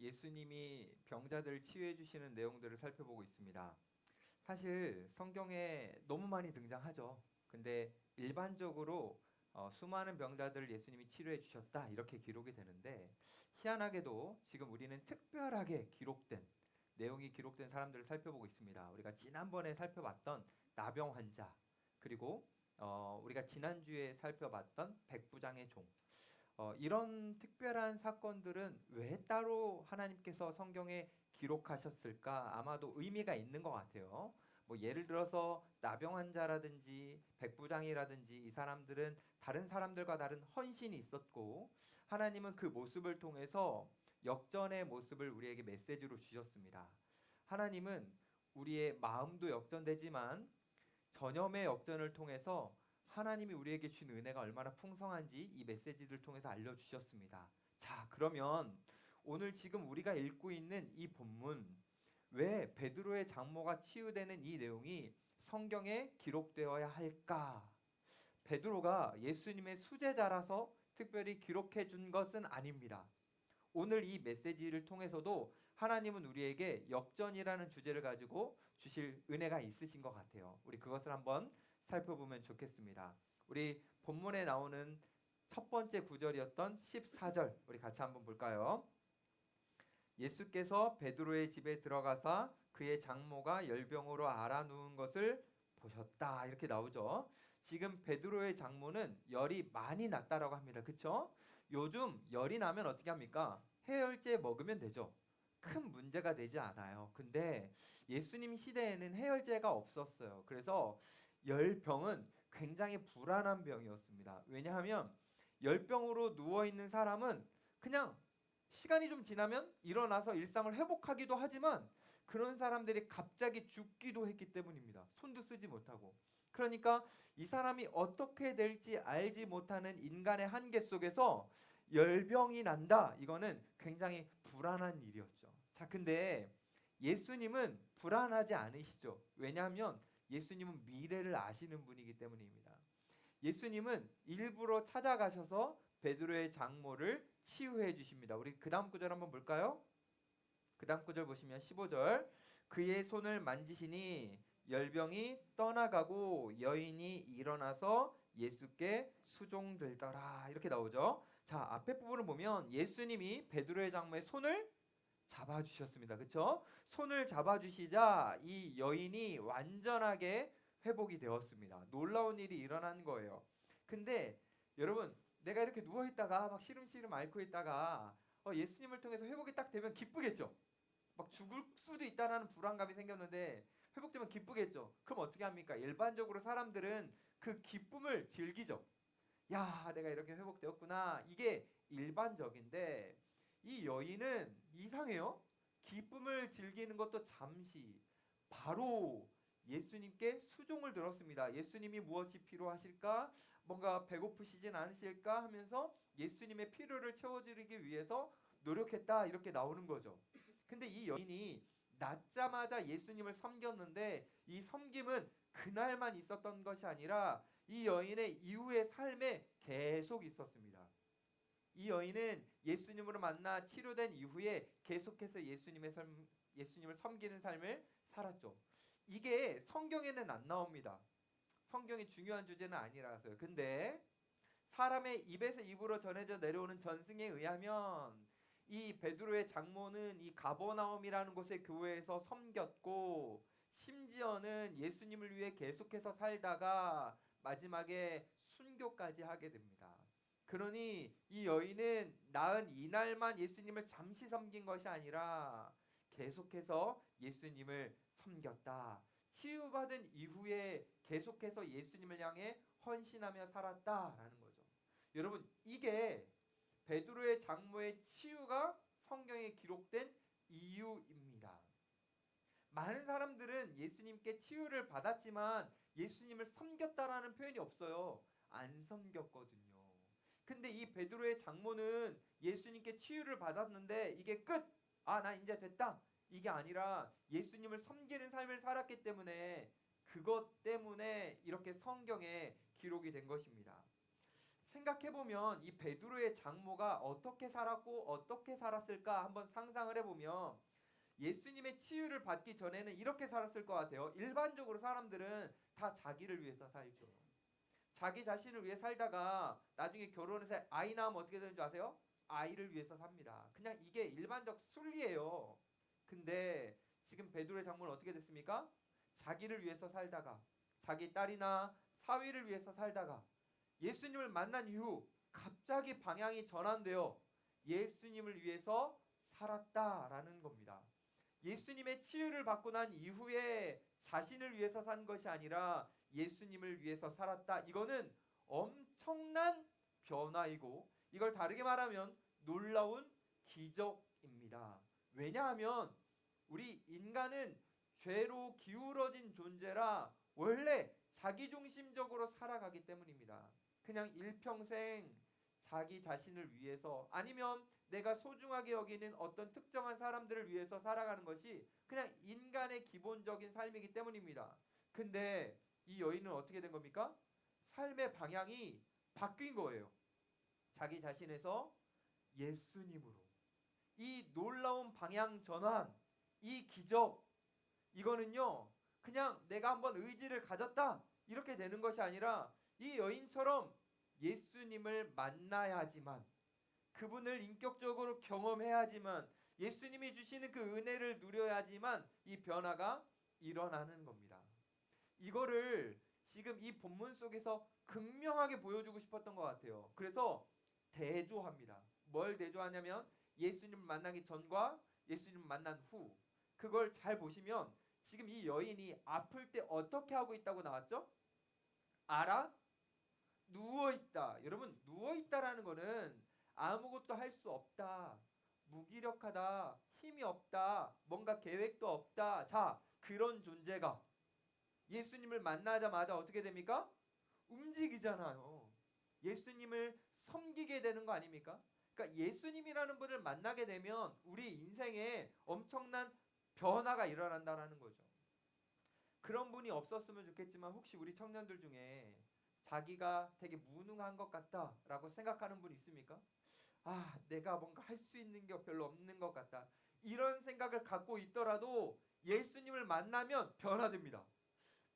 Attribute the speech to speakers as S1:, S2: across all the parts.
S1: 예수님이 병자들을 치유해 주시는 내용들을 살펴보고 있습니다. 사실 성경에 너무 많이 등장하죠. 근데 일반적으로 수많은 병자들을 예수님이 치료해 주셨다 이렇게 기록이 되는데, 희한하게도 지금 우리는 특별하게 기록된 내용이 기록된 사람들을 살펴보고 있습니다. 우리가 지난번에 살펴봤던 나병 환자, 그리고 우리가 지난주에 살펴봤던 백부장의 종, 이런 특별한 사건들은 왜 따로 하나님께서 성경에 기록하셨을까? 아마도 의미가 있는 것 같아요. 뭐 예를 들어서 나병 환자라든지 백부장이라든지 이 사람들은 다른 사람들과 다른 헌신이 있었고, 하나님은 그 모습을 통해서 역전의 모습을 우리에게 메시지로 주셨습니다. 하나님은 우리의 마음도 역전되지만 전염의 역전을 통해서 하나님이 우리에게 준 은혜가 얼마나 풍성한지 이 메시지를 통해서 알려주셨습니다. 자, 그러면 오늘 지금 우리가 읽고 있는 이 본문, 왜 베드로의 장모가 치유되는 이 내용이 성경에 기록되어야 할까? 베드로가 예수님의 수제자라서 특별히 기록해 준 것은 아닙니다. 오늘 이 메시지를 통해서도 하나님은 우리에게 역전이라는 주제를 가지고 주실 은혜가 있으신 것 같아요. 우리 그것을 한번 살펴보면 좋겠습니다. 우리 본문에 나오는 첫 번째 구절이었던 14절 우리 같이 한번 볼까요? 예수께서 베드로의 집에 들어가사 그의 장모가 열병으로 앓아 누운 것을 보셨다, 이렇게 나오죠. 지금 베드로의 장모는 열이 많이 났다라고 합니다. 그렇죠? 요즘 열이 나면 어떻게 합니까? 해열제 먹으면 되죠. 큰 문제가 되지 않아요. 근데 예수님 시대에는 해열제가 없었어요. 그래서 열병은 굉장히 불안한 병이었습니다. 왜냐하면 열병으로 누워 있는 사람은 그냥 시간이 좀 지나면 일어나서 일상을 회복하기도 하지만 그런 사람들이 갑자기 죽기도 했기 때문입니다. 손도 쓰지 못하고. 그러니까 이 사람이 어떻게 될지 알지 못하는 인간의 한계 속에서 열병이 난다. 이거는 굉장히 불안한 일이었죠. 자, 근데 예수님은 불안하지 않으시죠. 왜냐하면 예수님은 미래를 아시는 분이기 때문입니다. 예수님은 일부러 찾아가셔서 베드로의 장모를 치유해 주십니다. 우리 그 다음 구절 한번 볼까요? 그 다음 구절 보시면 15절, 그의 손을 만지시니 열병이 떠나가고 여인이 일어나서 예수께 수종들더라, 이렇게 나오죠. 자, 앞에 부분을 보면 예수님이 베드로의 장모의 손을 잡아주셨습니다. 그렇죠? 손을 잡아주시자 이 여인이 완전하게 회복이 되었습니다. 놀라운 일이 일어난 거예요. 근데 여러분, 내가 이렇게 누워있다가 막 시름시름 앓고 있다가 예수님을 통해서 회복이 딱 되면 기쁘겠죠? 막 죽을 수도 있다는 불안감이 생겼는데 회복되면 기쁘겠죠? 그럼 어떻게 합니까? 일반적으로 사람들은 그 기쁨을 즐기죠. 야, 내가 이렇게 회복되었구나. 이게 일반적인데 이 여인은 이상해요. 기쁨을 즐기는 것도 잠시, 바로 예수님께 수종을 들었습니다. 예수님이 무엇이 필요하실까? 뭔가 배고프시진 않으실까? 하면서 예수님의 필요를 채워드리기 위해서 노력했다, 이렇게 나오는 거죠. 근데 이 여인이 낳자마자 예수님을 섬겼는데 이 섬김은 그날만 있었던 것이 아니라 이 여인의 이후의 삶에 계속 있었습니다. 이 여인은 예수님으로 만나 치료된 이후에 계속해서 예수님을 섬기는 삶을 살았죠. 이게 성경에는 안 나옵니다. 성경이 중요한 주제는 아니라서요. 근데 사람의 입에서 입으로 전해져 내려오는 전승에 의하면 이 베드로의 장모는 이 가버나움이라는 곳의 교회에서 섬겼고, 심지어는 예수님을 위해 계속해서 살다가 마지막에 순교까지 하게 됩니다. 그러니 이 여인은 낳은 이날만 예수님을 잠시 섬긴 것이 아니라 계속해서 예수님을 섬겼다. 치유받은 이후에 계속해서 예수님을 향해 헌신하며 살았다라는 거죠. 여러분, 이게 베드로의 장모의 치유가 성경에 기록된 이유입니다. 많은 사람들은 예수님께 치유를 받았지만 예수님을 섬겼다라는 표현이 없어요. 안 섬겼거든요. 근데 이 베드로의 장모는 예수님께 치유를 받았는데 이게 끝! 아, 나 이제 됐다! 이게 아니라 예수님을 섬기는 삶을 살았기 때문에, 그것 때문에 이렇게 성경에 기록이 된 것입니다. 생각해보면 이 베드로의 장모가 어떻게 살았고 어떻게 살았을까 한번 상상을 해보면 예수님의 치유를 받기 전에는 이렇게 살았을 것 같아요. 일반적으로 사람들은 다 자기를 위해서 살죠. 자기 자신을 위해 살다가 나중에 결혼해서 아이 낳으면 어떻게 되는 줄 아세요? 아이를 위해서 삽니다. 그냥 이게 일반적 순리예요. 근데 지금 베드로의 장모는 어떻게 됐습니까? 자기를 위해서 살다가 자기 딸이나 사위를 위해서 살다가 예수님을 만난 이후 갑자기 방향이 전환되어 예수님을 위해서 살았다라는 겁니다. 예수님의 치유를 받고 난 이후에 자신을 위해서 산 것이 아니라 예수님을 위해서 살았다. 이거는 엄청난 변화이고 이걸 다르게 말하면 놀라운 기적입니다. 왜냐하면 우리 인간은 죄로 기울어진 존재라 원래 자기중심적으로 살아가기 때문입니다. 그냥 일평생 자기 자신을 위해서 아니면 내가 소중하게 여기는 어떤 특정한 사람들을 위해서 살아가는 것이 그냥 인간의 기본적인 삶이기 때문입니다. 근데 이 여인은 어떻게 된 겁니까? 삶의 방향이 바뀐 거예요. 자기 자신에서 예수님으로. 이 놀라운 방향 전환, 이 기적, 이거는요, 그냥 내가 한번 의지를 가졌다 이렇게 되는 것이 아니라 이 여인처럼 예수님을 만나야지만 그분을 인격적으로 경험해야지만 예수님이 주시는 그 은혜를 누려야지만 이 변화가 일어나는 겁니다. 이거를 지금 이 본문 속에서 극명하게 보여주고 싶었던 것 같아요. 그래서 대조합니다. 뭘 대조하냐면 예수님을 만나기 전과 예수님을 만난 후. 그걸 잘 보시면 지금 이 여인이 아플 때 어떻게 하고 있다고 나왔죠? 알아? 누워있다. 여러분, 누워있다라는 거는 아무것도 할 수 없다. 무기력하다. 힘이 없다. 뭔가 계획도 없다. 자, 그런 존재가 예수님을 만나자마자 어떻게 됩니까? 움직이잖아요. 예수님을 섬기게 되는 거 아닙니까? 그러니까 예수님이라는 분을 만나게 되면 우리 인생에 엄청난 변화가 일어난다라는 거죠. 그런 분이 없었으면 좋겠지만 혹시 우리 청년들 중에 자기가 되게 무능한 것 같다라고 생각하는 분 있습니까? 아, 내가 뭔가 할 수 있는 게 별로 없는 것 같다. 이런 생각을 갖고 있더라도 예수님을 만나면 변화됩니다.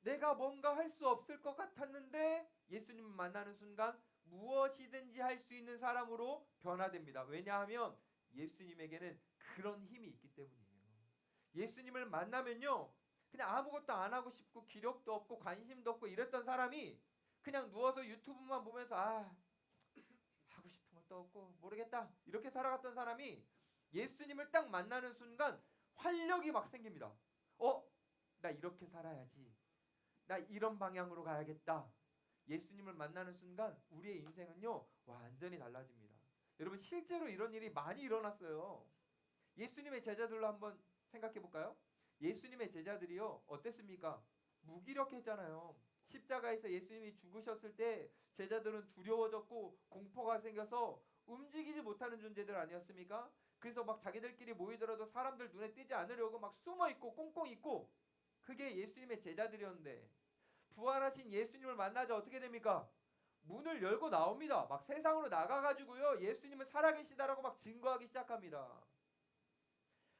S1: 내가 뭔가 할 수 없을 것 같았는데 예수님을 만나는 순간 무엇이든지 할 수 있는 사람으로 변화됩니다. 왜냐하면 예수님에게는 그런 힘이 있기 때문이에요. 예수님을 만나면요, 그냥 아무것도 안 하고 싶고 기력도 없고 관심도 없고 이랬던 사람이 그냥 누워서 유튜브만 보면서 하고 싶은 것도 없고 모르겠다 이렇게 살아갔던 사람이 예수님을 딱 만나는 순간 활력이 막 생깁니다. 나 이렇게 살아야지. 나 이런 방향으로 가야겠다. 예수님을 만나는 순간 우리의 인생은요 완전히 달라집니다. 여러분 실제로 이런 일이 많이 일어났어요. 예수님의 제자들로 한번 생각해 볼까요? 예수님의 제자들이요 어땠습니까? 무기력했잖아요. 십자가에서 예수님이 죽으셨을 때 제자들은 두려워졌고 공포가 생겨서 움직이지 못하는 존재들 아니었습니까? 그래서 막 자기들끼리 모이더라도 사람들 눈에 띄지 않으려고 막 숨어 있고 꽁꽁 있고 그게 예수님의 제자들이었는데 부활하신 예수님을 만나자 어떻게 됩니까? 문을 열고 나옵니다. 막 세상으로 나가가지고요 예수님은 살아계시다라고 막 증거하기 시작합니다.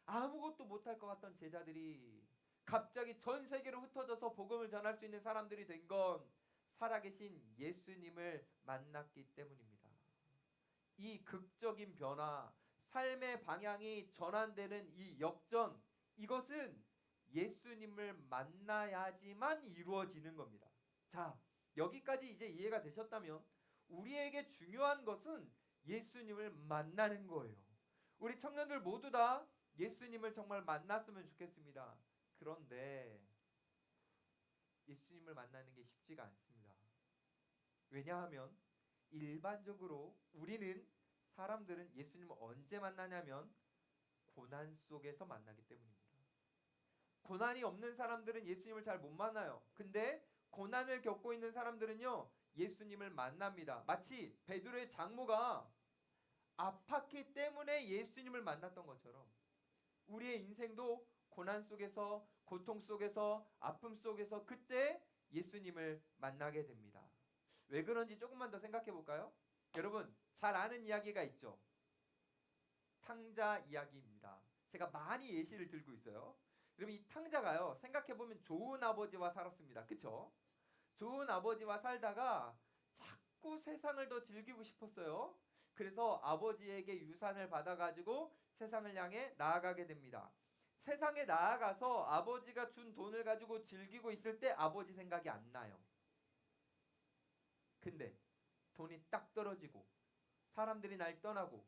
S1: 아무것도 못할 것 같던 제자들이 갑자기 전 세계로 흩어져서 복음을 전할 수 있는 사람들이 된 건 살아계신 예수님을 만났기 때문입니다. 이 극적인 변화, 삶의 방향이 전환되는 이 역전, 이것은 예수님을 만나야지만 이루어지는 겁니다. 자, 여기까지 이제 이해가 되셨다면 우리에게 중요한 것은 예수님을 만나는 거예요. 우리 청년들 모두 다 예수님을 정말 만났으면 좋겠습니다. 그런데 예수님을 만나는 게 쉽지가 않습니다. 왜냐하면 일반적으로 사람들은 예수님을 언제 만나냐면 고난 속에서 만나기 때문입니다. 고난이 없는 사람들은 예수님을 잘 못 만나요. 근데 고난을 겪고 있는 사람들은요 예수님을 만납니다. 마치 베드로의 장모가 아팠기 때문에 예수님을 만났던 것처럼 우리의 인생도 고난 속에서 고통 속에서 아픔 속에서 그때 예수님을 만나게 됩니다. 왜 그런지 조금만 더 생각해 볼까요? 여러분 잘 아는 이야기가 있죠. 탕자 이야기입니다. 제가 많이 예시를 들고 있어요. 그럼 이 탕자가요, 생각해보면 좋은 아버지와 살았습니다. 그쵸? 좋은 아버지와 살다가 자꾸 세상을 더 즐기고 싶었어요. 그래서 아버지에게 유산을 받아가지고 세상을 향해 나아가게 됩니다. 세상에 나아가서 아버지가 준 돈을 가지고 즐기고 있을 때 아버지 생각이 안 나요. 근데 돈이 딱 떨어지고 사람들이 날 떠나고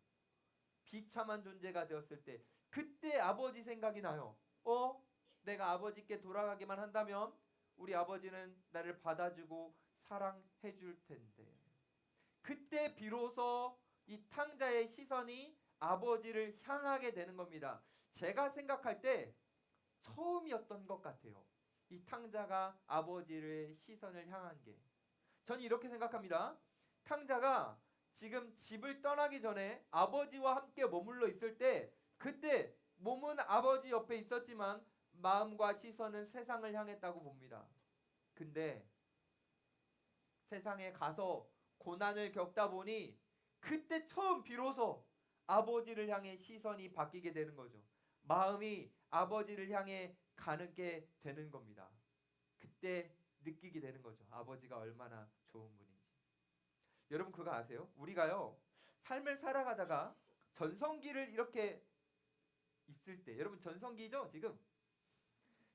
S1: 비참한 존재가 되었을 때 그때 아버지 생각이 나요. 내가 아버지께 돌아가기만 한다면 우리 아버지는 나를 받아주고 사랑해 줄 텐데. 그때 비로소 이 탕자의 시선이 아버지를 향하게 되는 겁니다. 제가 생각할 때 처음이었던 것 같아요. 이 탕자가 아버지의 시선을 향한 게. 저는 이렇게 생각합니다. 탕자가 지금 집을 떠나기 전에 아버지와 함께 머물러 있을 때 그때 몸은 아버지 옆에 있었지만 마음과 시선은 세상을 향했다고 봅니다. 근데 세상에 가서 고난을 겪다 보니 그때 처음 비로소 아버지를 향해 시선이 바뀌게 되는 거죠. 마음이 아버지를 향해 가는 게 되는 겁니다. 그때 느끼게 되는 거죠. 아버지가 얼마나 좋은 분인지. 여러분 그거 아세요? 우리가요 삶을 살아가다가 전성기를 이렇게 있을 때, 여러분 전성기죠 지금?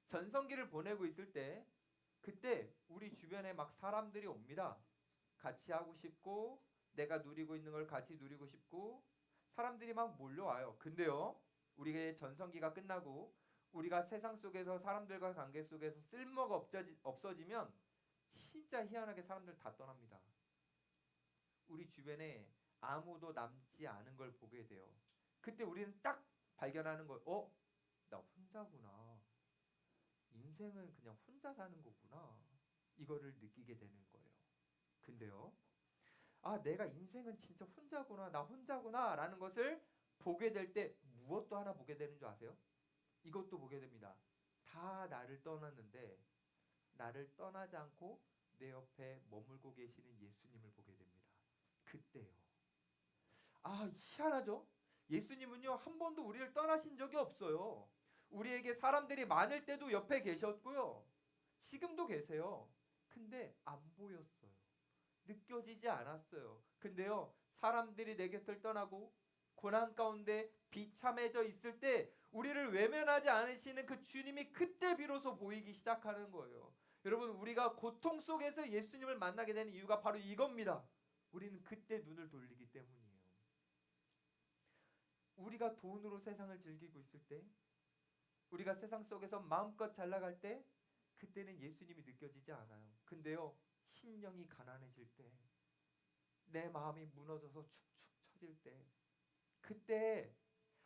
S1: 전성기를 보내고 있을 때 그때 우리 주변에 막 사람들이 옵니다. 같이 하고 싶고 내가 누리고 있는 걸 같이 누리고 싶고 사람들이 막 몰려와요. 근데요 우리의 전성기가 끝나고 우리가 세상 속에서 사람들과 관계 속에서 쓸모가 없어지면 진짜 희한하게 사람들 다 떠납니다. 우리 주변에 아무도 남지 않은 걸 보게 돼요. 그때 우리는 딱 발견하는 거예요. 나 혼자구나. 인생은 그냥 혼자 사는 거구나. 이거를 느끼게 되는 거예요. 근데요. 내가 인생은 진짜 혼자구나. 나 혼자구나. 라는 것을 보게 될 때 무엇도 하나 보게 되는 줄 아세요? 이것도 보게 됩니다. 다 나를 떠났는데 나를 떠나지 않고 내 옆에 머물고 계시는 예수님을 보게 됩니다. 그때요. 희한하죠? 예수님은요, 한 번도 우리를 떠나신 적이 없어요. 우리에게 사람들이 많을 때도 옆에 계셨고요. 지금도 계세요. 근데 안 보였어요. 느껴지지 않았어요. 근데요, 사람들이 내 곁을 떠나고 고난 가운데 비참해져 있을 때 우리를 외면하지 않으시는 그 주님이 그때 비로소 보이기 시작하는 거예요. 여러분, 우리가 고통 속에서 예수님을 만나게 되는 이유가 바로 이겁니다. 우리는 그때 눈을 돌리기 때문이에요. 우리가 돈으로 세상을 즐기고 있을 때, 우리가 세상 속에서 마음껏 잘 나갈 때, 그때는 예수님이 느껴지지 않아요. 근데요, 심령이 가난해질 때, 내 마음이 무너져서 축축 처질 때, 그때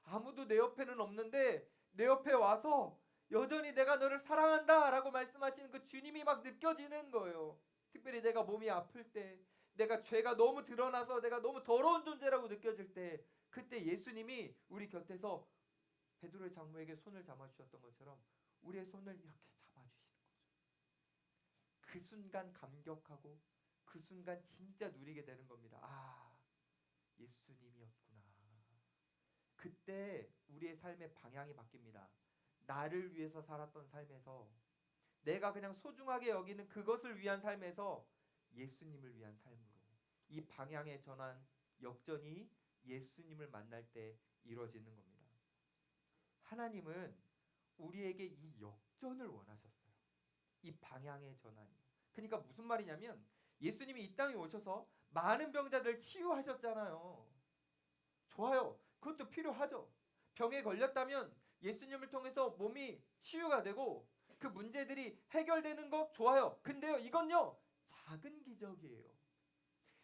S1: 아무도 내 옆에는 없는데 내 옆에 와서 여전히 내가 너를 사랑한다 라고 말씀하시는 그 주님이 막 느껴지는 거예요. 특별히 내가 몸이 아플 때, 내가 죄가 너무 드러나서 내가 너무 더러운 존재라고 느껴질 때, 그때 예수님이 우리 곁에서 베드로의 장모에게 손을 잡아주셨던 것처럼 우리의 손을 이렇게 잡아주시는 거죠. 그 순간 감격하고 그 순간 진짜 누리게 되는 겁니다. 예수님이었구나. 그때 우리의 삶의 방향이 바뀝니다. 나를 위해서 살았던 삶에서 내가 그냥 소중하게 여기는 그것을 위한 삶에서 예수님을 위한 삶으로 이 방향의 전환, 역전이 예수님을 만날 때 이루어지는 겁니다. 하나님은 우리에게 이 역전을 원하셨어요. 이 방향의 전환이. 그러니까 무슨 말이냐면 예수님이 이 땅에 오셔서 많은 병자들 치유하셨잖아요. 좋아요. 그것도 필요하죠. 병에 걸렸다면 예수님을 통해서 몸이 치유가 되고 그 문제들이 해결되는 거 좋아요. 근데요, 이건요, 작은 기적이에요.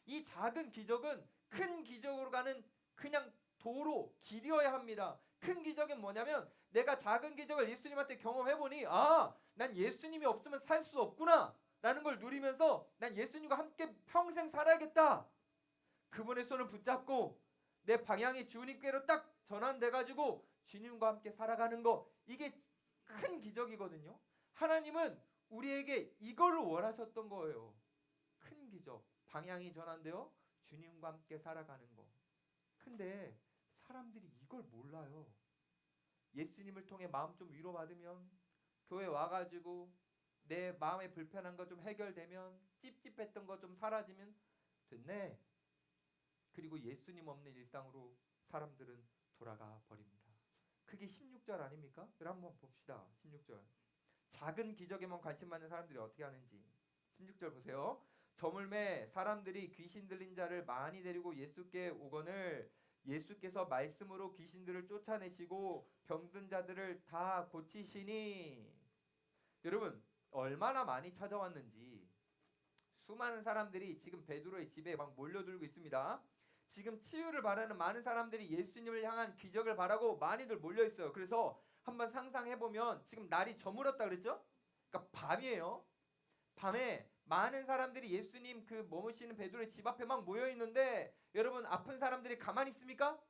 S1: 이 작은 기적은 큰 기적으로 가는 그냥 도로, 길이어야 합니다. 큰 기적은 뭐냐면 내가 작은 기적을 예수님한테 경험해보니 난 예수님이 없으면 살 수 없구나 라는 걸 누리면서 난 예수님과 함께 평생 살아야겠다. 그분의 손을 붙잡고 내 방향이 주님께로 딱 전환돼가지고 주님과 함께 살아가는 거, 이게 큰 기적이거든요. 하나님은 우리에게 이걸 원하셨던 거예요. 큰 기적, 방향이 전환되어 주님과 함께 살아가는 거. 근데 사람들이 이걸 몰라요. 예수님을 통해 마음 좀 위로받으면, 교회 와가지고 내 마음에 불편한 거 좀 해결되면, 찝찝했던 거 좀 사라지면 됐네. 그리고 예수님 없는 일상으로 사람들은 돌아가 버립니다. 그게 16절 아닙니까? 여러분 한번 봅시다. 16절. 작은 기적에만 관심 많은 사람들이 어떻게 하는지. 16절 보세요. 저물매 사람들이 귀신 들린 자를 많이 데리고 예수께 오거늘 예수께서 말씀으로 귀신들을 쫓아내시고 병든 자들을 다 고치시니. 여러분 얼마나 많이 찾아왔는지 수많은 사람들이 지금 베드로의 집에 막 몰려들고 있습니다. 지금 치유를 바라는 많은 사람들이 예수님을 향한 기적을 바라고 많이들 몰려 있어요. 그래서 한번 상상해 보면 지금 날이 저물었다 그랬죠? 그러니까 밤이에요. 밤에 많은 사람들이 예수님 그 머무시는 베드로의 집 앞에 막 모여 있는데 여러분 아픈 사람들이 가만히 있습니까?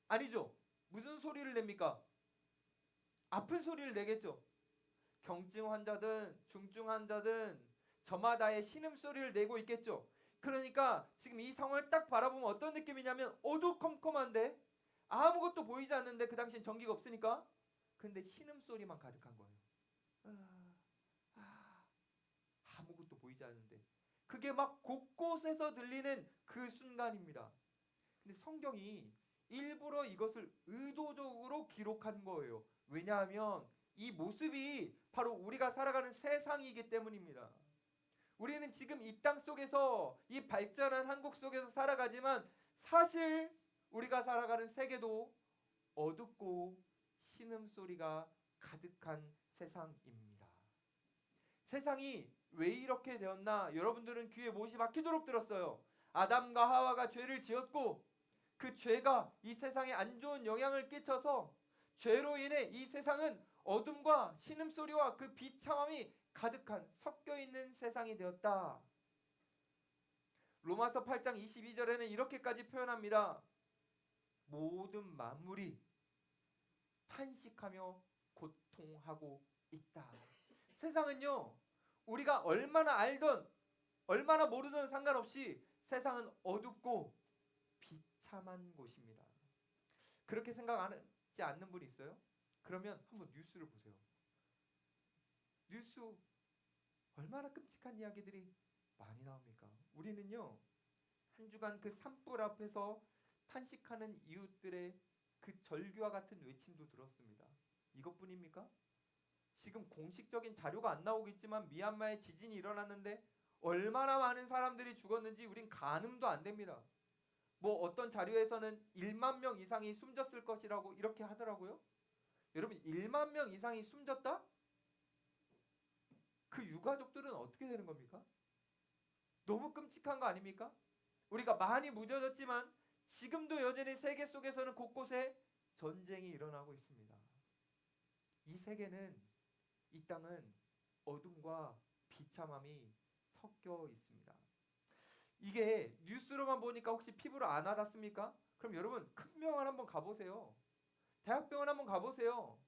S1: 아니죠. 무슨 소리를 냅니까? 아픈 소리를 내겠죠. 경증 환자든 중증 환자든 저마다의 신음소리를 내고 있겠죠. 그러니까 지금 이 상황을 딱 바라보면 어떤 느낌이냐면 어두컴컴한데 아무것도 보이지 않는데 그 당시엔 전기가 없으니까 근데 신음소리만 가득한 거예요. 아무것도 보이지 않는데 그게 막 곳곳에서 들리는 그 순간입니다. 근데 성경이 일부러 이것을 의도적으로 기록한 거예요. 왜냐하면 이 모습이 바로 우리가 살아가는 세상이기 때문입니다. 우리는 지금 이 땅 속에서 이 발전한 한국 속에서 살아가지만 사실 우리가 살아가는 세계도 어둡고 신음소리가 가득한 세상입니다. 세상이 왜 이렇게 되었나 여러분들은 귀에 못이 막히도록 들었어요. 아담과 하와가 죄를 지었고 그 죄가 이 세상에 안 좋은 영향을 끼쳐서 죄로 인해 이 세상은 어둠과 신음소리와 그 비참함이 가득한 섞여 있는 세상이 되었다. 로마서 8장 22절에는 이렇게까지 표현합니다. 모든 만물이 탄식하며 고통하고 있다. 세상은요 우리가 얼마나 알든 얼마나 모르든 상관없이 세상은 어둡고 비참한 곳입니다. 그렇게 생각하지 않는 분이 있어요? 그러면 한번 뉴스를 보세요. 뉴스 얼마나 끔찍한 이야기들이 많이 나옵니까? 우리는요 한 주간 그 산불 앞에서 탄식하는 이웃들의 그 절규와 같은 외침도 들었습니다. 이것뿐입니까? 지금 공식적인 자료가 안 나오고 있지만 미얀마에 지진이 일어났는데 얼마나 많은 사람들이 죽었는지 우린 가늠도 안 됩니다. 뭐 어떤 자료에서는 1만 명 이상이 숨졌을 것이라고 이렇게 하더라고요. 여러분 1만 명 이상이 숨졌다? 그 유가족들은 어떻게 되는 겁니까? 너무 끔찍한 거 아닙니까? 우리가 많이 무뎌졌지만 지금도 여전히 세계 속에서는 곳곳에 전쟁이 일어나고 있습니다. 이 세계는 이 땅은 어둠과 비참함이 섞여 있습니다. 이게 뉴스로만 보니까 혹시 피부로 안 와닿습니까? 그럼 여러분 큰 병원 한번 가보세요. 대학병원 한번 가보세요.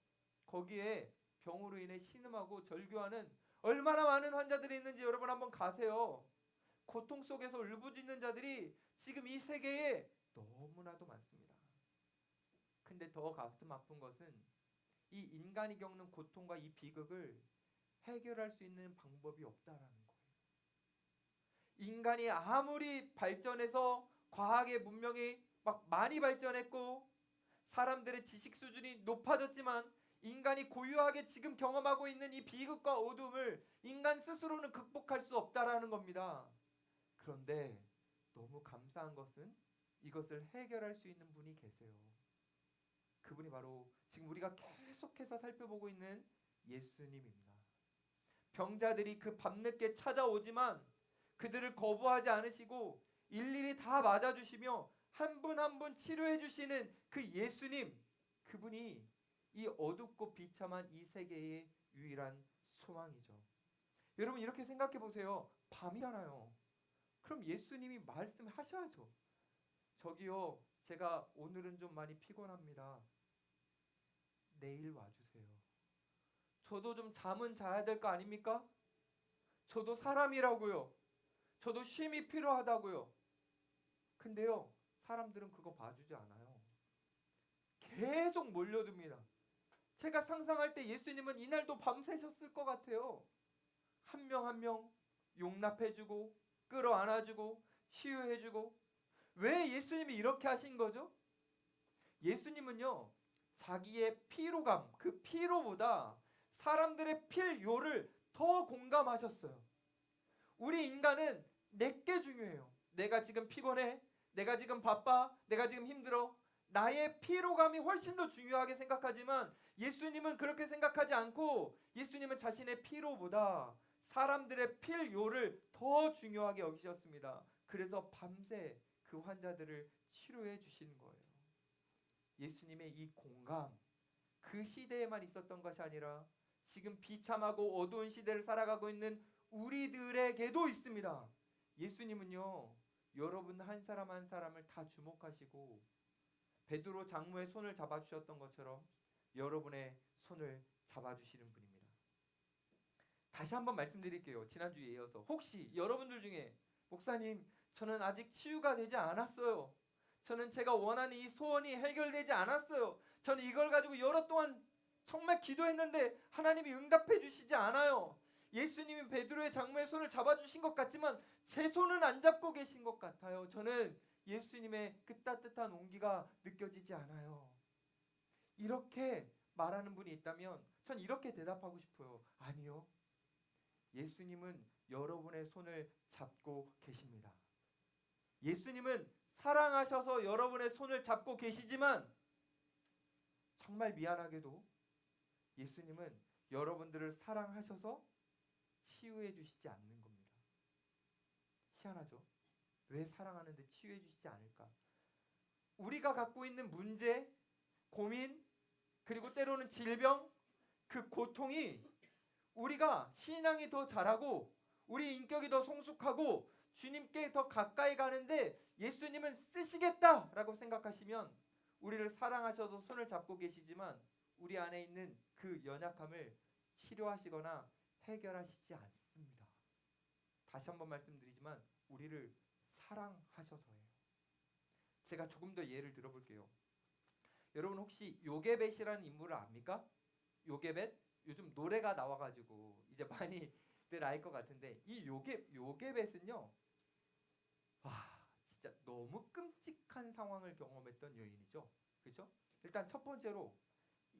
S1: 거기에 병으로 인해 신음하고 절규하는 얼마나 많은 환자들이 있는지 여러분 한번 가세요. 고통 속에서 울부짖는 자들이 지금 이 세계에 너무나도 많습니다. 근데 더 가슴 아픈 것은 이 인간이 겪는 고통과 이 비극을 해결할 수 있는 방법이 없다라는 거예요. 인간이 아무리 발전해서 과학의 문명이 막 많이 발전했고 사람들의 지식 수준이 높아졌지만 인간이 고유하게 지금 경험하고 있는 이 비극과 어둠을 인간 스스로는 극복할 수 없다라는 겁니다. 그런데 너무 감사한 것은 이것을 해결할 수 있는 분이 계세요. 그분이 바로 지금 우리가 계속해서 살펴보고 있는 예수님입니다. 병자들이 그 밤늦게 찾아오지만 그들을 거부하지 않으시고 일일이 다 맞아주시며 한 분 한 분 치료해 주시는 그 예수님, 그분이 이 어둡고 비참한 이 세계의 유일한 소망이죠. 여러분 이렇게 생각해 보세요. 밤이잖아요. 그럼 예수님이 말씀하셔야죠. 저기요, 제가 오늘은 좀 많이 피곤합니다. 내일 와주세요. 저도 좀 잠은 자야 될 거 아닙니까? 저도 사람이라고요. 저도 쉼이 필요하다고요. 근데요, 사람들은 그거 봐주지 않아요. 계속 몰려듭니다. 제가 상상할 때 예수님은 이날도 밤새셨을 것 같아요. 한 명 한 명 용납해주고 끌어안아주고 치유해주고. 왜 예수님이 이렇게 하신 거죠? 예수님은요, 자기의 피로감, 그 피로보다 사람들의 필요를 더 공감하셨어요. 우리 인간은 내게 중요해요. 내가 지금 피곤해, 내가 지금 바빠, 내가 지금 힘들어. 나의 피로감이 훨씬 더 중요하게 생각하지만 예수님은 그렇게 생각하지 않고, 예수님은 자신의 피로보다 사람들의 필요를 더 중요하게 여기셨습니다. 그래서 밤새 그 환자들을 치료해 주시는 거예요. 예수님의 이 공감, 그 시대에만 있었던 것이 아니라 지금 비참하고 어두운 시대를 살아가고 있는 우리들에게도 있습니다. 예수님은요, 여러분 한 사람 한 사람을 다 주목하시고 베드로 장로의 손을 잡아주셨던 것처럼 여러분의 손을 잡아주시는 분입니다. 다시 한번 말씀드릴게요. 지난주에 이어서 혹시 여러분들 중에 목사님, 저는 아직 치유가 되지 않았어요. 저는 제가 원하는 이 소원이 해결되지 않았어요. 저는 이걸 가지고 여러 동안 정말 기도했는데 하나님이 응답해 주시지 않아요. 예수님이 베드로의 장모의 손을 잡아주신 것 같지만 제 손은 안 잡고 계신 것 같아요. 저는 예수님의 그 따뜻한 온기가 느껴지지 않아요. 이렇게 말하는 분이 있다면 전 이렇게 대답하고 싶어요. 아니요. 예수님은 여러분의 손을 잡고 계십니다. 예수님은 사랑하셔서 여러분의 손을 잡고 계시지만 정말 미안하게도 예수님은 여러분들을 사랑하셔서 치유해 주시지 않는 겁니다. 희한하죠? 왜 사랑하는데 치유해 주시지 않을까? 우리가 갖고 있는 문제, 고민, 그리고 때로는 질병, 그 고통이 우리가 신앙이 더 자라고 우리 인격이 더 성숙하고 주님께 더 가까이 가는데 예수님은 쓰시겠다라고 생각하시면 우리를 사랑하셔서 손을 잡고 계시지만 우리 안에 있는 그 연약함을 치료하시거나 해결하시지 않습니다. 다시 한번 말씀드리지만 우리를 사랑하셔서예요. 제가 조금 더 예를 들어볼게요. 여러분 혹시 요게벳이라는 인물을 압니까? 요게벳? 요즘 노래가 나와가지고 이제 많이들 알 것 같은데 이 요게벳은요, 와 진짜 너무 끔찍한 상황을 경험했던 여인이죠. 그렇죠? 일단 첫 번째로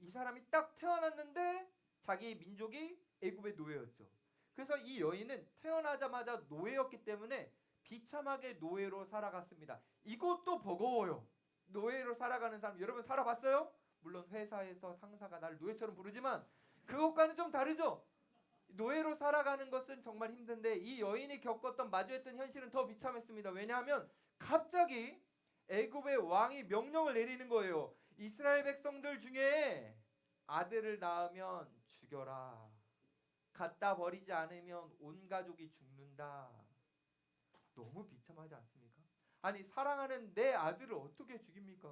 S1: 이 사람이 딱 태어났는데 자기 민족이 애굽의 노예였죠. 그래서 이 여인은 태어나자마자 노예였기 때문에 비참하게 노예로 살아갔습니다. 이것도 버거워요. 노예로 살아가는 사람 여러분 살아봤어요? 물론 회사에서 상사가 나를 노예처럼 부르지만 그것과는 좀 다르죠. 노예로 살아가는 것은 정말 힘든데 이 여인이 겪었던 마주했던 현실은 더 비참했습니다. 왜냐하면 갑자기 애굽의 왕이 명령을 내리는 거예요. 이스라엘 백성들 중에 아들을 낳으면 죽여라. 갖다 버리지 않으면 온 가족이 죽는다. 너무 비참하지 않습니까? 아니 사랑하는 내 아들을 어떻게 죽입니까?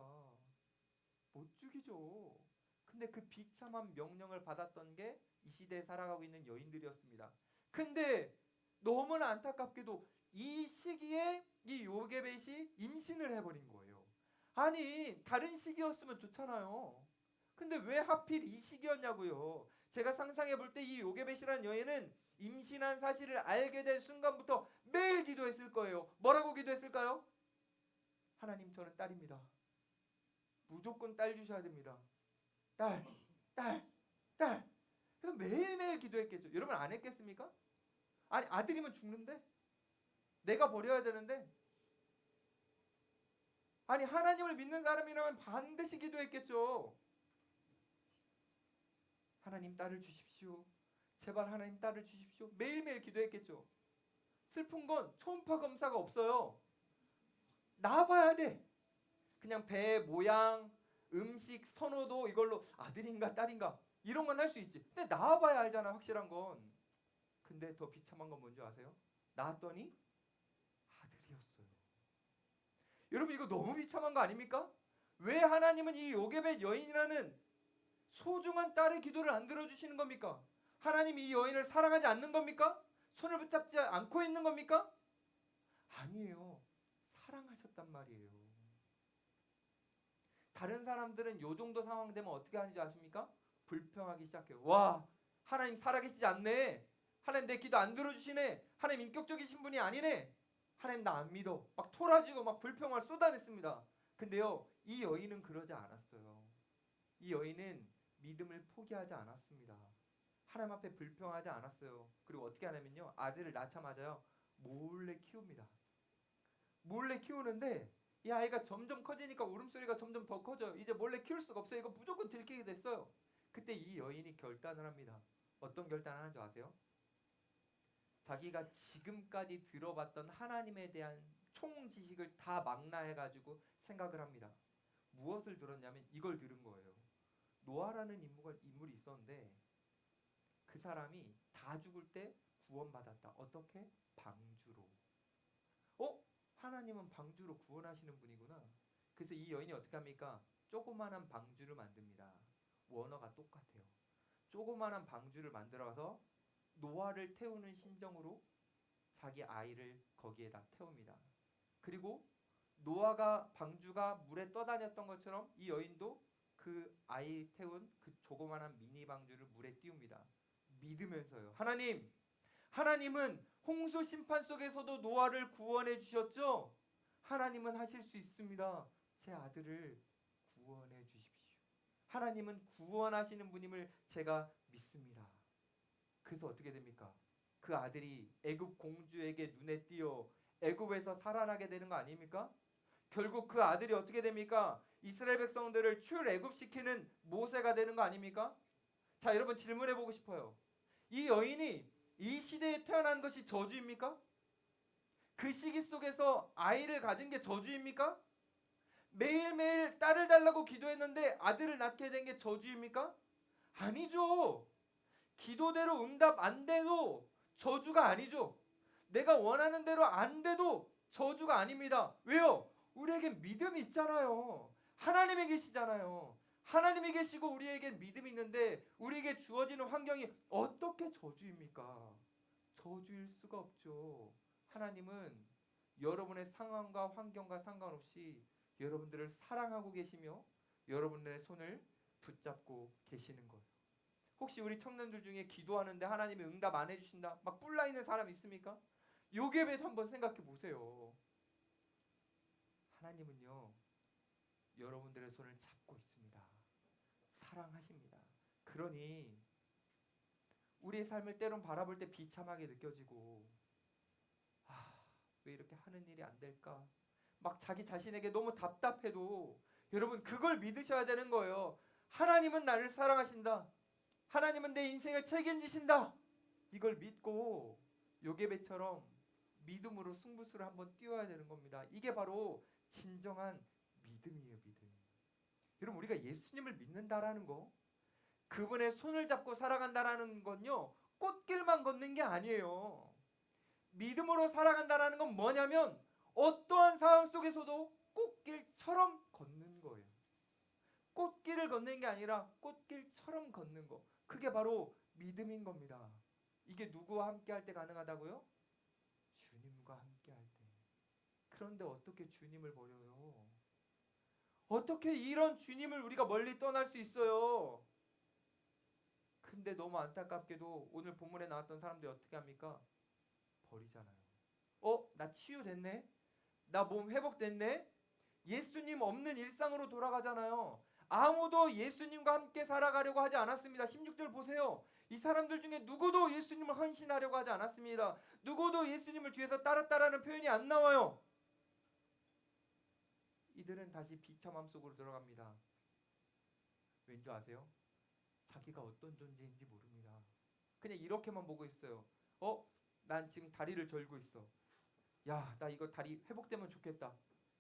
S1: 못 죽이죠. 근데 그 비참한 명령을 받았던 게 이 시대에 살아가고 있는 여인들이었습니다. 근데 너무나 안타깝게도 이 시기에 이 요게벳이 임신을 해버린 거예요. 아니 다른 시기였으면 좋잖아요. 근데 왜 하필 이 시기였냐고요. 제가 상상해 볼 때 이 요게벳이라는 여인은 임신한 사실을 알게 된 순간부터 매일 기도했을 거예요. 뭐라고 기도했을까요? 하나님 저는 딸입니다. 무조건 딸 주셔야 됩니다. 딸, 딸, 딸. 그래서 매일매일 기도했겠죠. 여러분 안 했겠습니까? 아니 아들이면 죽는데? 내가 버려야 되는데? 아니 하나님을 믿는 사람이라면 반드시 기도했겠죠. 하나님 딸을 주십시오. 제발 하나님 딸을 주십시오. 매일매일 기도했겠죠. 슬픈 건 초음파 검사가 없어요. 나와봐야 돼. 그냥 배 모양, 음식 선호도 이걸로 아들인가 딸인가 이런 건 할 수 있지. 근데 나와봐야 알잖아 확실한 건. 근데 더 비참한 건 뭔지 아세요? 낳았더니 아들이었어요. 여러분 이거 너무 비참한 거 아닙니까? 왜 하나님은 이 요게벳 여인이라는 소중한 딸의 기도를 안 들어주시는 겁니까? 하나님이 이 여인을 사랑하지 않는 겁니까? 손을 붙잡지 않고 있는 겁니까? 아니에요. 사랑하셨단 말이에요. 다른 사람들은 요 정도 상황 되면 어떻게 하는지 아십니까? 불평하기 시작해요. 와, 하나님 살아계시지 않네. 하나님 내 기도 안 들어주시네. 하나님 인격적이신 분이 아니네. 하나님 나 안 믿어. 막 토라지고 막 불평을 쏟아냈습니다. 근데요, 이 여인은 그러지 않았어요. 이 여인은 믿음을 포기하지 않았습니다. 하나님 앞에 불평하지 않았어요. 그리고 어떻게 하냐면요, 아들을 낳자마자요 몰래 키웁니다. 몰래 키우는데 이 아이가 점점 커지니까 울음소리가 점점 더 커져요. 이제 몰래 키울 수가 없어요. 이거 무조건 들키게 됐어요. 그때 이 여인이 결단을 합니다. 어떤 결단을 하는 줄 아세요? 자기가 지금까지 들어봤던 하나님에 대한 총 지식을 다 망라해가지고 생각을 합니다. 무엇을 들었냐면 이걸 들은 거예요. 노아라는 인물이 있었는데 그 사람이 다 죽을 때 구원받았다. 어떻게? 방주로. 하나님은 방주로 구원하시는 분이구나. 그래서 이 여인이 어떻게 합니까? 조그만한 방주를 만듭니다. 원어가 똑같아요. 조그만한 방주를 만들어서 노아를 태우는 심정으로 자기 아이를 거기에다 태웁니다. 그리고 노아가 방주가 물에 떠다녔던 것처럼 이 여인도 그 아이 태운 그 조그만한 미니 방주를 물에 띄웁니다. 믿으면서요. 하나님은 홍수 심판 속에서도 노아를 구원해 주셨죠? 하나님은 하실 수 있습니다. 제 아들을 구원해 주십시오. 하나님은 구원하시는 분임을 제가 믿습니다. 그래서 어떻게 됩니까? 그 아들이 애굽 공주에게 눈에 띄어 애굽에서 살아나게 되는 거 아닙니까? 결국 그 아들이 어떻게 됩니까? 이스라엘 백성들을 출애굽시키는 모세가 되는 거 아닙니까? 자, 여러분 질문해 보고 싶어요. 이 여인이 이 시대에 태어난 것이 저주입니까? 그 시기 속에서 아이를 가진 게 저주입니까? 매일매일 딸을 달라고 기도했는데 아들을 낳게 된 게 저주입니까? 아니죠. 기도대로 응답 안 돼도 저주가 아니죠. 내가 원하는 대로 안 돼도 저주가 아닙니다. 왜요? 우리에게 믿음이 있잖아요. 하나님이 계시잖아요. 하나님이 계시고 우리에게 믿음이 있는데 우리에게 주어지는 환경이 어떻게 저주입니까? 저주일 수가 없죠. 하나님은 여러분의 상황과 환경과 상관없이 여러분들을 사랑하고 계시며 여러분의 손을 붙잡고 계시는 거예요. 혹시 우리 청년들 중에 기도하는데 하나님이 응답 안 해주신다 막 뿔나 있는 사람 있습니까? 요괴벳 한번 생각해 보세요. 하나님은요 여러분들의 손을 잡고 있습니다. 사랑하십니다. 그러니 우리의 삶을 때론 바라볼 때 비참하게 느껴지고 왜 이렇게 하는 일이 안 될까? 막 자기 자신에게 너무 답답해도 여러분 그걸 믿으셔야 되는 거예요. 하나님은 나를 사랑하신다. 하나님은 내 인생을 책임지신다. 이걸 믿고 요게벳처럼 믿음으로 승부수를 한번 띄워야 되는 겁니다. 이게 바로 진정한 믿음이에요. 믿음. 여러분 우리가 예수님을 믿는다라는 거 그분의 손을 잡고 살아간다라는 건요 꽃길만 걷는 게 아니에요. 믿음으로 살아간다라는 건 뭐냐면 어떠한 상황 속에서도 꽃길처럼 걷는 거예요. 꽃길을 걷는 게 아니라 꽃길처럼 걷는 거. 그게 바로 믿음인 겁니다. 이게 누구와 함께 할 때 가능하다고요? 주님과 함께 할 때. 그런데 어떻게 주님을 버려요? 어떻게 이런 주님을 우리가 멀리 떠날 수 있어요? 근데 너무 안타깝게도 오늘 본문에 나왔던 사람들이 어떻게 합니까? 버리잖아요. 나 치유됐네? 나 몸 회복됐네? 예수님 없는 일상으로 돌아가잖아요. 아무도 예수님과 함께 살아가려고 하지 않았습니다. 16절 보세요. 이 사람들 중에 누구도 예수님을 헌신하려고 하지 않았습니다. 누구도 예수님을 뒤에서 따랐다라는 표현이 안 나와요. 이들은 다시 비참함 속으로 들어갑니다. 왠지 아세요? 자기가 어떤 존재인지 모릅니다. 그냥 이렇게만 보고 있어요. 난 지금 다리를 절고 있어. 야, 나 이거 다리 회복되면 좋겠다.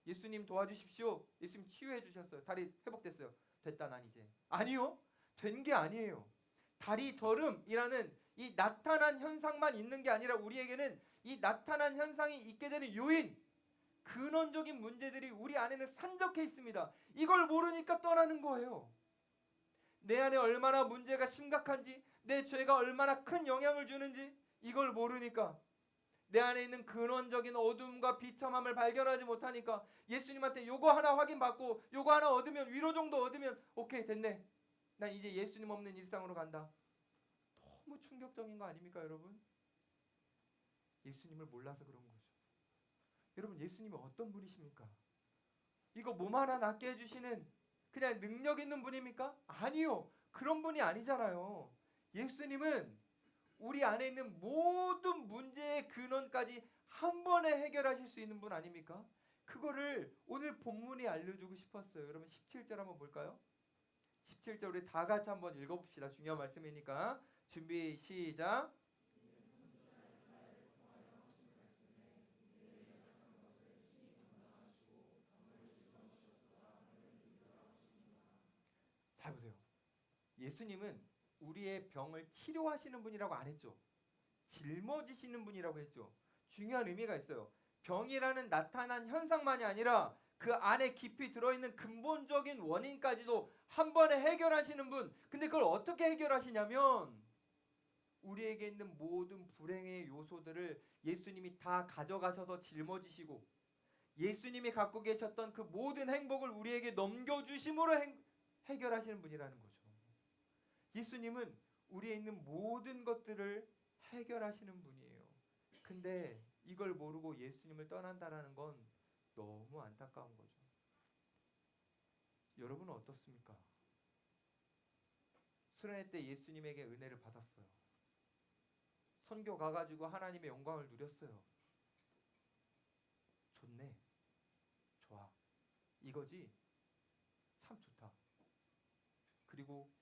S1: 예수님 도와주십시오. 예수님 치유해 주셨어요. 다리 회복됐어요. 됐다 난 이제. 아니요. 된 게 아니에요. 다리 저름이라는 이 나타난 현상만 있는 게 아니라 우리에게는 이 나타난 현상이 있게 되는 요인, 근원적인 문제들이 우리 안에는 산적해 있습니다. 이걸 모르니까 떠나는 거예요. 내 안에 얼마나 문제가 심각한지, 내 죄가 얼마나 큰 영향을 주는지 이걸 모르니까 내 안에 있는 근원적인 어둠과 비참함을 발견하지 못하니까 예수님한테 요거 하나 확인받고 요거 하나 얻으면, 위로 정도 얻으면 오케이 됐네, 난 이제 예수님 없는 일상으로 간다. 너무 충격적인 거 아닙니까 여러분? 예수님을 몰라서 그런 거죠. 여러분, 예수님이 어떤 분이십니까? 이거 몸 하나 낫게 해주시는 그냥 능력 있는 분입니까? 아니요, 그런 분이 아니잖아요. 예수님은 우리 안에 있는 모든 문제의 근원까지 한 번에 해결하실 수 있는 분 아닙니까? 그거를 오늘 본문이 알려주고 싶었어요. 여러분 17절 한번 볼까요? 17절 우리 다 같이 한번 읽어봅시다. 중요한 말씀이니까. 준비 시작. 잘 보세요. 예수님은 우리의 병을 치료하시는 분이라고 안 했죠. 짊어지시는 분이라고 했죠. 중요한 의미가 있어요. 병이라는 나타난 현상만이 아니라 그 안에 깊이 들어있는 근본적인 원인까지도 한 번에 해결하시는 분. 근데 그걸 어떻게 해결하시냐면 우리에게 있는 모든 불행의 요소들을 예수님이 다 가져가셔서 짊어지시고 예수님이 갖고 계셨던 그 모든 행복을 우리에게 넘겨주심으로 해결하시는 분이라는 거죠. 예수님은 우리에 있는 모든 것들을 해결하시는 분이에요. 근데 이걸 모르고 예수님을 떠난다라는 건 너무 안타까운 거죠. 여러분은 어떻습니까? 수련회 때 예수님에게 은혜를 받았어요. 선교 가가지고 하나님의 영광을 누렸어요. 좋네, 좋아, 이거지, 참 좋다. 그리고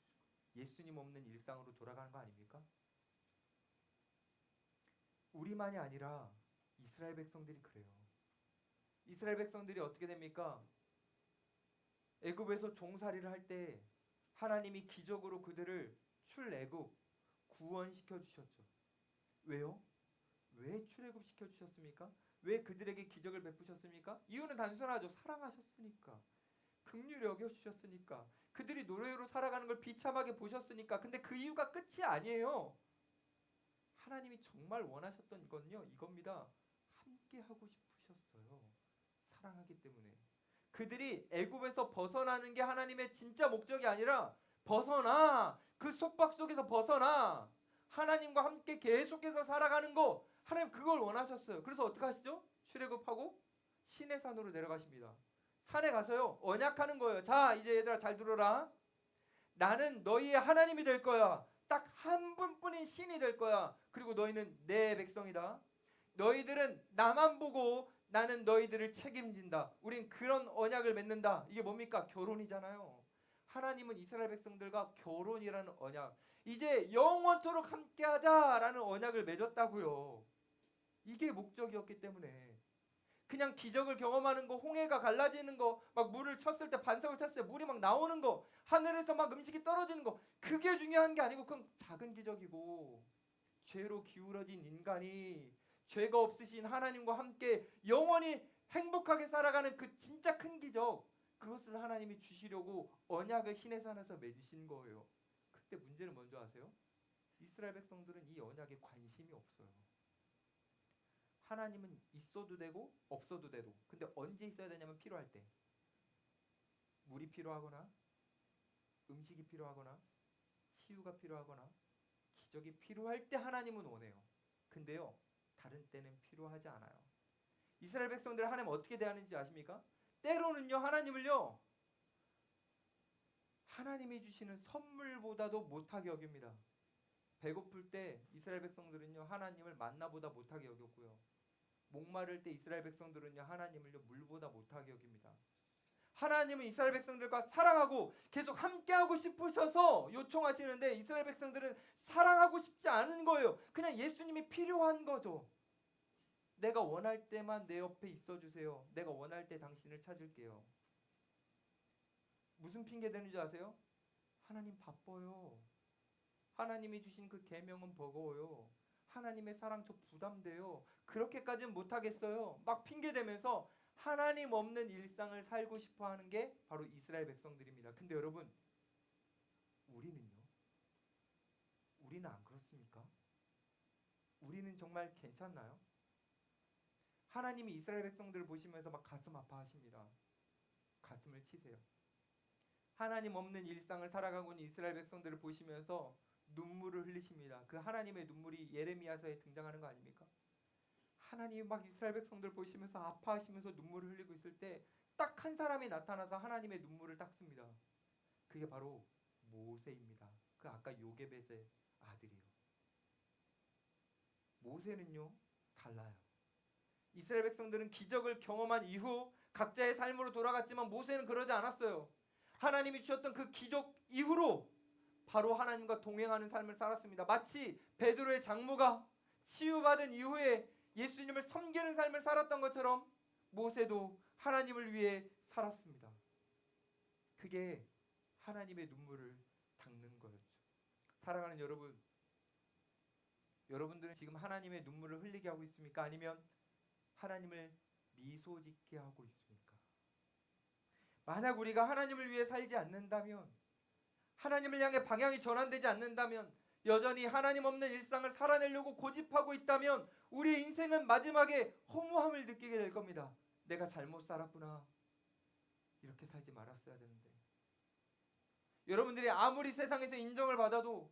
S1: 예수님 없는 일상으로 돌아가는 거 아닙니까? 우리만이 아니라 이스라엘 백성들이 그래요. 이스라엘 백성들이 어떻게 됩니까? 애굽에서 종살이를 할 때 하나님이 기적으로 그들을 출애굽 구원시켜 주셨죠. 왜요? 왜 출애굽시켜 주셨습니까? 왜 그들에게 기적을 베푸셨습니까? 이유는 단순하죠. 사랑하셨으니까. 긍휼히 여겨주셨으니까. 그들이 노예로 살아가는 걸 비참하게 보셨으니까. 근데 그 이유가 끝이 아니에요. 하나님이 정말 원하셨던 건요, 이겁니다. 함께 하고 싶으셨어요. 사랑하기 때문에. 그들이 애굽에서 벗어나는 게 하나님의 진짜 목적이 아니라 벗어나, 그 속박 속에서 벗어나 하나님과 함께 계속해서 살아가는 거, 하나님 그걸 원하셨어요. 그래서 어떻게 하시죠? 출애굽하고 시내 산으로 내려가십니다. 산에 가서요 언약하는 거예요. 자, 이제 얘들아 잘 들어라. 나는 너희의 하나님이 될 거야. 딱 한 분뿐인 신이 될 거야. 그리고 너희는 내 백성이다. 너희들은 나만 보고 나는 너희들을 책임진다. 우린 그런 언약을 맺는다. 이게 뭡니까? 결혼이잖아요. 하나님은 이스라엘 백성들과 결혼이라는 언약, 이제 영원토록 함께하자라는 언약을 맺었다고요. 이게 목적이었기 때문에 그냥 기적을 경험하는 거, 홍해가 갈라지는 거, 막 물을 쳤을 때, 반석을 쳤을 때 물이 막 나오는 거, 하늘에서 막 음식이 떨어지는 거, 그게 중요한 게 아니고 그건 작은 기적이고, 죄로 기울어진 인간이 죄가 없으신 하나님과 함께 영원히 행복하게 살아가는 그 진짜 큰 기적, 그것을 하나님이 주시려고 언약을 시내산에서 맺으신 거예요. 그때 문제는 뭔지 아세요? 이스라엘 백성들은 이 언약에 관심이 없어요. 하나님은 있어도 되고 없어도 되고, 근데 언제 있어야 되냐면 필요할 때. 물이 필요하거나 음식이 필요하거나 치유가 필요하거나 기적이 필요할 때 하나님은 원해요. 근데요, 다른 때는 필요하지 않아요. 이스라엘 백성들 하나님 어떻게 대하는지 아십니까? 때로는요 하나님을요 하나님이 주시는 선물보다도 못하게 여깁니다. 배고플 때 이스라엘 백성들은요 하나님을 만나보다 못하게 여겼고요. 목마를 때 이스라엘 백성들은요 하나님을요 물보다 못하게 여깁니다. 하나님은 이스라엘 백성들과 사랑하고 계속 함께하고 싶으셔서 요청하시는데 이스라엘 백성들은 사랑하고 싶지 않은 거예요. 그냥 예수님이 필요한 거죠. 내가 원할 때만 내 옆에 있어주세요. 내가 원할 때 당신을 찾을게요. 무슨 핑계 대는지 아세요? 하나님 바빠요. 하나님이 주신 그 계명은 버거워요. 하나님의 사랑 저 부담돼요. 그렇게까지는 못하겠어요. 막 핑계대면서 하나님 없는 일상을 살고 싶어 하는 게 바로 이스라엘 백성들입니다. 근데 여러분, 우리는요? 우리는 안 그렇습니까? 우리는 정말 괜찮나요? 하나님이 이스라엘 백성들을 보시면서 막 가슴 아파하십니다. 가슴을 치세요. 하나님 없는 일상을 살아가고 있는 이스라엘 백성들을 보시면서 눈물을 흘리십니다. 그 하나님의 눈물이 예레미야서에 등장하는 거 아닙니까? 하나님이 막 이스라엘 백성들 보시면서 아파하시면서 눈물을 흘리고 있을 때 딱 한 사람이 나타나서 하나님의 눈물을 닦습니다. 그게 바로 모세입니다. 그 아까 요게벳의 아들이요. 모세는요 달라요. 이스라엘 백성들은 기적을 경험한 이후 각자의 삶으로 돌아갔지만 모세는 그러지 않았어요. 하나님이 주셨던 그 기적 이후로 바로 하나님과 동행하는 삶을 살았습니다. 마치 베드로의 장모가 치유받은 이후에 예수님을 섬기는 삶을 살았던 것처럼 모세도 하나님을 위해 살았습니다. 그게 하나님의 눈물을 닦는 거였죠. 사랑하는 여러분, 여러분들은 지금 하나님의 눈물을 흘리게 하고 있습니까? 아니면 하나님을 미소 짓게 하고 있습니까? 만약 우리가 하나님을 위해 살지 않는다면, 하나님을 향해 방향이 전환되지 않는다면, 여전히 하나님 없는 일상을 살아내려고 고집하고 있다면 우리의 인생은 마지막에 허무함을 느끼게 될 겁니다. 내가 잘못 살았구나. 이렇게 살지 말았어야 되는데. 여러분들이 아무리 세상에서 인정을 받아도,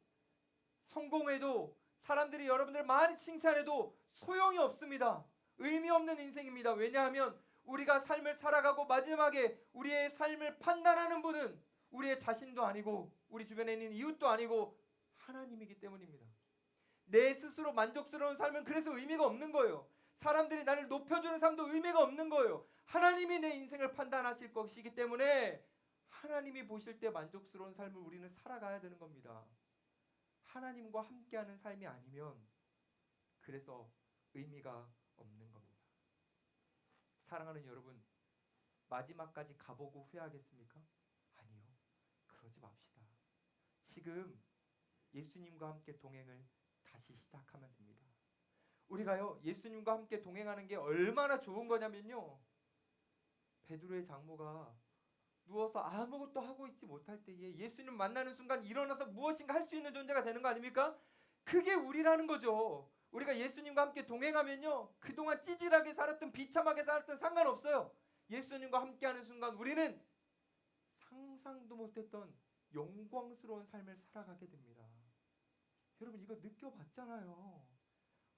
S1: 성공해도, 사람들이 여러분들을 많이 칭찬해도 소용이 없습니다. 의미 없는 인생입니다. 왜냐하면 우리가 삶을 살아가고 마지막에 우리의 삶을 판단하는 분은 우리의 자신도 아니고 우리 주변에 있는 이웃도 아니고 하나님이기 때문입니다. 내 스스로 만족스러운 삶은 그래서 의미가 없는 거예요. 사람들이 나를 높여주는 삶도 의미가 없는 거예요. 하나님이 내 인생을 판단하실 것이기 때문에 하나님이 보실 때 만족스러운 삶을 우리는 살아가야 되는 겁니다. 하나님과 함께하는 삶이 아니면 그래서 의미가 없는 겁니다. 사랑하는 여러분, 마지막까지 가보고 후회하겠습니까? 아니요. 그러지 맙시다. 지금 예수님과 함께 동행을 다시 시작하면 됩니다. 우리가요 예수님과 함께 동행하는 게 얼마나 좋은 거냐면요, 베드로의 장모가 누워서 아무것도 하고 있지 못할 때에 예수님 만나는 순간 일어나서 무엇인가 할 수 있는 존재가 되는 거 아닙니까? 그게 우리라는 거죠. 우리가 예수님과 함께 동행하면요, 그동안 찌질하게 살았든 비참하게 살았든 상관없어요. 예수님과 함께하는 순간 우리는 상상도 못했던 영광스러운 삶을 살아가게 됩니다. 여러분 이거 느껴봤잖아요.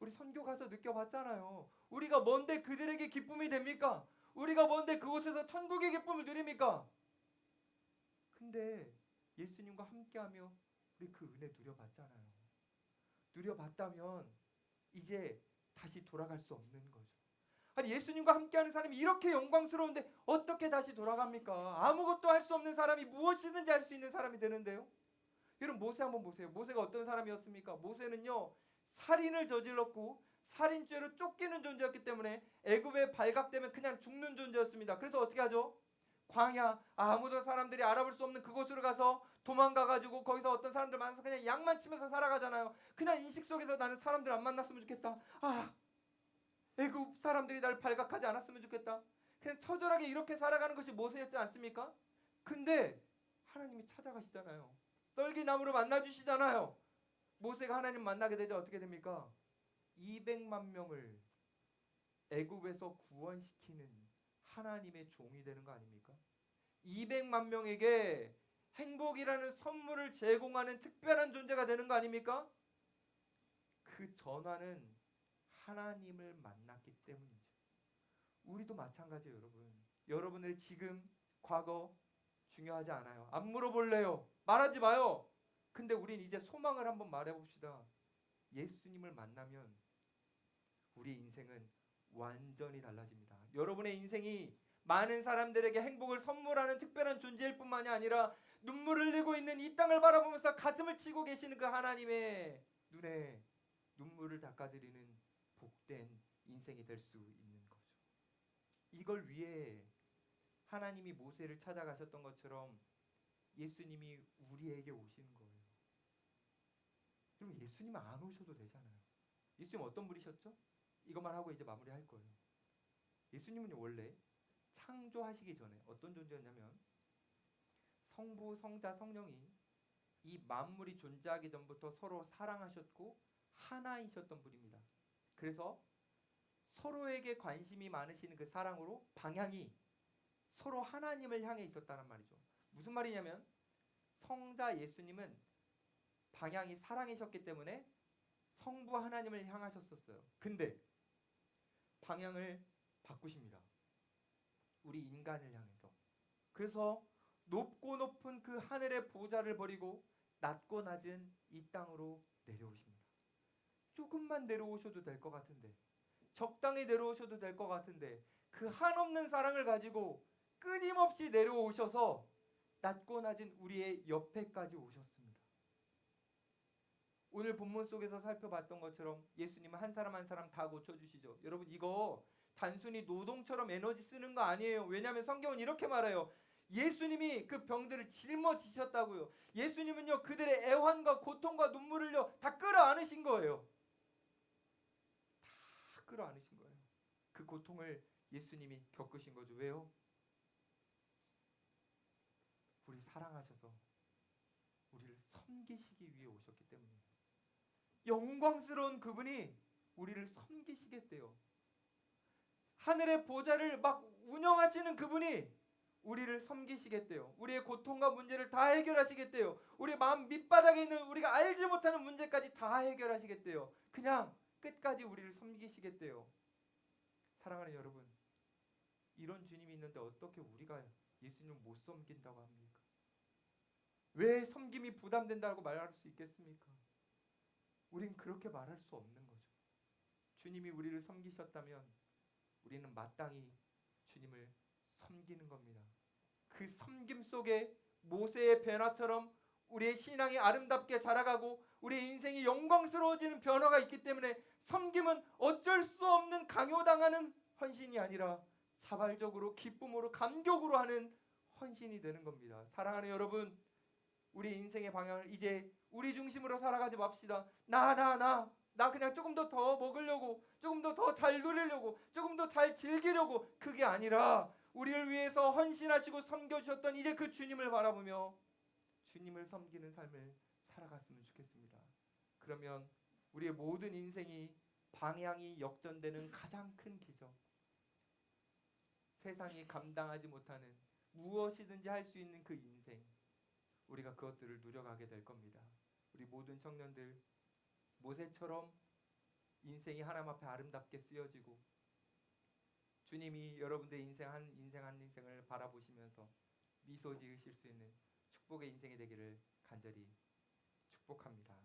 S1: 우리 선교 가서 느껴봤잖아요. 우리가 뭔데 그들에게 기쁨이 됩니까? 우리가 뭔데 그곳에서 천국의 기쁨을 누립니까? 근데 예수님과 함께하며 우리 그 은혜 누려봤잖아요. 누려봤다면 이제 다시 돌아갈 수 없는 거죠. 아니 예수님과 함께하는 사람이 이렇게 영광스러운데 어떻게 다시 돌아갑니까? 아무것도 할 수 없는 사람이 무엇이든지 할 수 있는 사람이 되는데요. 여러분 모세 한번 보세요. 모세가 어떤 사람이었습니까? 모세는요 살인을 저질렀고 살인죄로 쫓기는 존재였기 때문에 애굽에 발각되면 그냥 죽는 존재였습니다. 그래서 어떻게 하죠? 광야, 아무도 사람들이 알아볼 수 없는 그곳으로 가서 도망가가지고 거기서 어떤 사람들 만나서 그냥 양만 치면서 살아가잖아요. 그냥 인식 속에서 나는 사람들 안 만났으면 좋겠다. 애굽 사람들이 날 발각하지 않았으면 좋겠다. 그냥 처절하게 이렇게 살아가는 것이 모세였지 않습니까? 근데 하나님이 찾아가시잖아요. 떨기나무로 만나주시잖아요. 모세가 하나님 만나게 되자 어떻게 됩니까? 200만 명을 애굽에서 구원시키는 하나님의 종이 되는 거 아닙니까? 200만 명에게 행복이라는 선물을 제공하는 특별한 존재가 되는 거 아닙니까? 그 전화는 하나님을 만났기 때문이죠. 우리도 마찬가지예요, 여러분. 여러분들의 지금, 과거 중요하지 않아요. 안 물어볼래요. 말하지 마요. 근데 우린 이제 소망을 한번 말해봅시다. 예수님을 만나면 우리 인생은 완전히 달라집니다. 여러분의 인생이 많은 사람들에게 행복을 선물하는 특별한 존재일 뿐만이 아니라 눈물을 흘리고 있는 이 땅을 바라보면서 가슴을 치고 계시는 그 하나님의 눈에 눈물을 닦아드리는 복된 인생이 될 수 있는 거죠. 이걸 위해 하나님이 모세를 찾아가셨던 것처럼 예수님이 우리에게 오시는 거예요. 그럼 예수님은 안 오셔도 되잖아요. 예수님 어떤 분이셨죠? 이것만 하고 이제 마무리할 거예요. 예수님은 원래 창조하시기 전에 어떤 존재였냐면 성부, 성자, 성령이 이 만물이 존재하기 전부터 서로 사랑하셨고 하나이셨던 분입니다. 그래서 서로에게 관심이 많으신 그 사랑으로 방향이 서로 하나님을 향해 있었다는 말이죠. 무슨 말이냐면 성자 예수님은 방향이 사랑이셨기 때문에 성부 하나님을 향하셨었어요. 근데 방향을 바꾸십니다. 우리 인간을 향해서. 그래서 높고 높은 그 하늘의 보좌를 버리고 낮고 낮은 이 땅으로 내려오십니다. 조금만 내려오셔도 될 것 같은데, 적당히 내려오셔도 될 것 같은데, 그 한없는 사랑을 가지고 끊임없이 내려오셔서 낮고 낮은 우리의 옆에까지 오셨습니다. 오늘 본문 속에서 살펴봤던 것처럼 예수님은 한 사람 한 사람 다 고쳐주시죠. 여러분, 이거 단순히 노동처럼 에너지 쓰는 거 아니에요. 왜냐하면 성경은 이렇게 말해요. 예수님이 그 병들을 짊어지셨다고요. 예수님은요, 그들의 애환과 고통과 눈물을요 다 끌어안으신 거예요. 다 끌어안으신 거예요. 그 고통을 예수님이 겪으신 거죠. 왜요? 우리 사랑하셔서 우리를 섬기시기 위해 오셨기 때문이에요. 영광스러운 그분이 우리를 섬기시겠대요. 하늘의 보좌를 막 운영하시는 그분이 우리를 섬기시겠대요. 우리의 고통과 문제를 다 해결하시겠대요. 우리 마음 밑바닥에 있는 우리가 알지 못하는 문제까지 다 해결하시겠대요. 그냥 끝까지 우리를 섬기시겠대요. 사랑하는 여러분, 이런 주님이 있는데 어떻게 우리가 예수님을 못 섬긴다고 합니까? 왜 섬김이 부담된다고 말할 수 있겠습니까? 우린 그렇게 말할 수 없는 거죠. 주님이 우리를 섬기셨다면 우리는 마땅히 주님을 섬기는 겁니다. 그 섬김 속에 모세의 변화처럼 우리의 신앙이 아름답게 자라가고 우리의 인생이 영광스러워지는 변화가 있기 때문에 섬김은 어쩔 수 없는 강요당하는 헌신이 아니라 자발적으로 기쁨으로 감격으로 하는 헌신이 되는 겁니다. 사랑하는 여러분, 우리 인생의 방향을 이제 우리 중심으로 살아가지 맙시다. 나 그냥 조금 더 먹으려고, 조금 더 잘 누리려고, 조금 더 잘 즐기려고, 그게 아니라 우리를 위해서 헌신하시고 섬겨주셨던 이제 그 주님을 바라보며 주님을 섬기는 삶을 살아갔으면 좋겠습니다. 그러면 우리의 모든 인생이 방향이 역전되는 가장 큰 기적, 세상이 감당하지 못하는 무엇이든지 할 수 있는 그 인생, 우리가 그것들을 누려가게 될 겁니다. 우리 모든 청년들, 모세처럼 인생이 하나님 앞에 아름답게 쓰여지고 주님이 여러분들의 인생 한 인생을 바라보시면서 미소 지으실 수 있는 축복의 인생이 되기를 간절히 축복합니다.